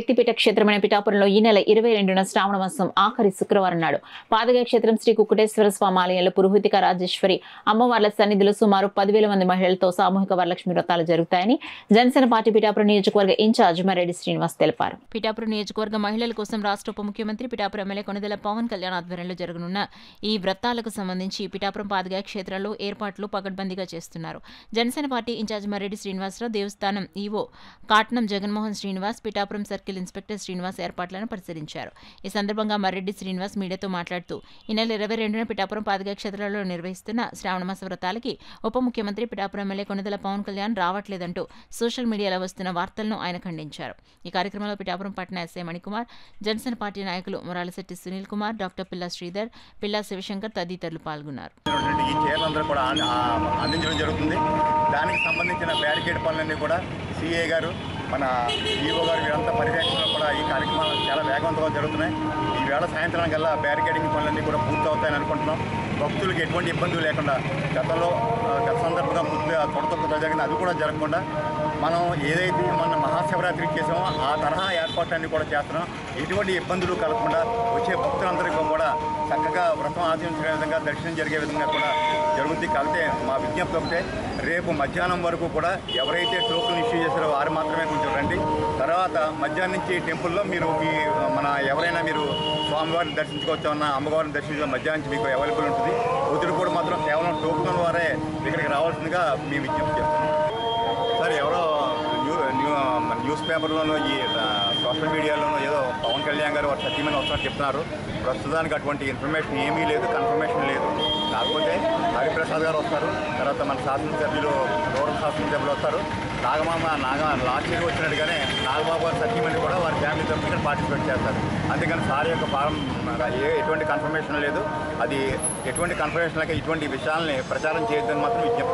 శక్తిపీఠ క్షేత్రమైన పిఠాపురంలో ఈ నెల 22న శ్రావణ మాసం ఆఖరి శుక్రవారం నాడు పాదగా క్షేత్రం శ్రీ కుక్కుటేశ్వర స్వామి ఆలయంలో పురోహితిక రాజేశ్వరి అమ్మవార్ల సన్నిధిలో సుమారు 10,000 మంది మహిళలతో సామూహిక వరలక్ష్మి వ్రతాలు జరుగుతాయని జనసేన పార్టీ పిఠాపురం నియోజకవర్గ ఇన్ఛార్జ్ మరెడ్డి శ్రీనివాస్ తెలిపారు. పిఠాపురం నియోజకవర్గ మహిళల కోసం రాష్ట్ర ఉప ముఖ్యమంత్రి పిఠాపురం ఎమ్మెల్యే కొణిదెల పవన్ కళ్యాణ్ ఆధ్వర్యంలో జరగనున్న ఈ వ్రతాలకు సంబంధించి పిఠాపురం పాదగా క్షేత్రంలో ఏర్పాట్లు పకడ్బందీగా చేస్తున్నారు. జనసేన పార్టీ ఇన్ఛార్జ్ మరెడ్డి శ్రీనివాసరావు దేవస్థానం EO Katnam Jaganmohan Srinivas Pithapuram circle inspector Srinivas ఏర్పాట్లను పరిశీలించారు. ఈ సందర్భంగా మరెడ్డి శ్రీనివాస్ మీడియాతో మాట్లాడుతూ ఈ నెల 22న పిఠాపురం పాదగా క్షేత్రాల్లో నిర్వహిస్తున్న శ్రావణమాస వ్రతాలకి ఉప ముఖ్యమంత్రి పిఠాపురం ఎమ్మెల్యే కొణిదెల పవన్ కళ్యాణ్ రావట్లేదంటూ సోషల్ మీడియాలో వస్తున్న వార్తలను ఆయన ఖండించారు. ఈ కార్యక్రమంలో పిఠాపురం పట్టణ ఎస్ఐ మణికుమార్, జనసేన పార్టీ నాయకులు మురాలశెట్టి సునీల్ కుమార్, డాక్టర్ పిల్లా శ్రీధర్, పిల్లా శివశంకర్ తదితరులు పాల్గొన్నారు. దానికి సంబంధించిన బ్యారికేడ్ పనులన్నీ కూడా సిఏ గారు, మన ఈఓ గారు వీరంతా పర్యవేక్షణలో కూడా ఈ కార్యక్రమాలు చాలా వేగవంతంగా జరుగుతున్నాయి. ఈవేళ సాయంత్రం కల్లా బ్యారికేడింగ్ పనులన్నీ కూడా పూర్తవుతాయని అనుకుంటున్నాం. భక్తులకు ఎటువంటి ఇబ్బందులు లేకుండా గత సందర్భంగా పూర్తిగా తొడతొక్క జరిగింది, అది కూడా జరగకుండా మనం ఏదైతే మన మహాశివరాత్రికి చేసామో ఆ తరహా ఏర్పాట్లన్నీ కూడా చేస్తున్నాం. ఎటువంటి ఇబ్బందులు కలగకుండా వచ్చే భక్తులందరికీ కూడా చక్కగా వ్రతం ఆచరించే విధంగా దర్శనం జరిగే విధంగా కూడా జరుగుతుంది. కలితే మా విజ్ఞప్తి ఒకటే, రేపు మధ్యాహ్నం వరకు కూడా ఎవరైతే టోకెన్ ఇష్యూ చేశారో వారు మాత్రమే కొంచెం రండి. తర్వాత మధ్యాహ్నం నుంచి టెంపుల్లో మీరు ఎవరైనా మీరు స్వామివారిని దర్శించుకోవచ్చన్నా అమ్మవారిని దర్శించుకో మధ్యాహ్నం నుంచి మీకు అవైలబుల్ ఉంటుంది. ఒత్తిడి కూడా మాత్రం కేవలం టోకెన్ వారే ఇక్కడికి రావాల్సిందిగా మీ విజ్ఞప్తి చేస్తున్నాం. సార్ ఎవరో న్యూస్ పేపర్లోనూ ఈ సోషల్ మీడియాలోనూ ఏదో పవన్ కళ్యాణ్ గారు వారు సత్యమైన వస్తున్నట్టు చెప్తున్నారు. ప్రస్తుతానికి అటువంటి ఇన్ఫర్మేషన్ ఏమీ లేదు, కన్ఫర్మేషన్ లేదు. కాకపోతే హరిప్రసాద్ గారు వస్తారు, తర్వాత మన శాసనసభ్యులు రూరల్ శాసనసభ్యులు వస్తారు. లాస్ట్ ఇయర్ వచ్చినట్టుగానే నాగబాబు గారు సత్యమని కూడా వారి ఫ్యామిలీ తరఫున ఇక్కడ పార్టిసిపేట్ చేస్తారు. అందుకని సార్ యొక్క ఫారం ఎటువంటి కన్ఫర్మేషన్ లేదు. అది ఎటువంటి కన్ఫర్మేషన్లకి ఇటువంటి విషయాల్ని ప్రచారం చేయొద్దని మాత్రం విజ్ఞప్తి.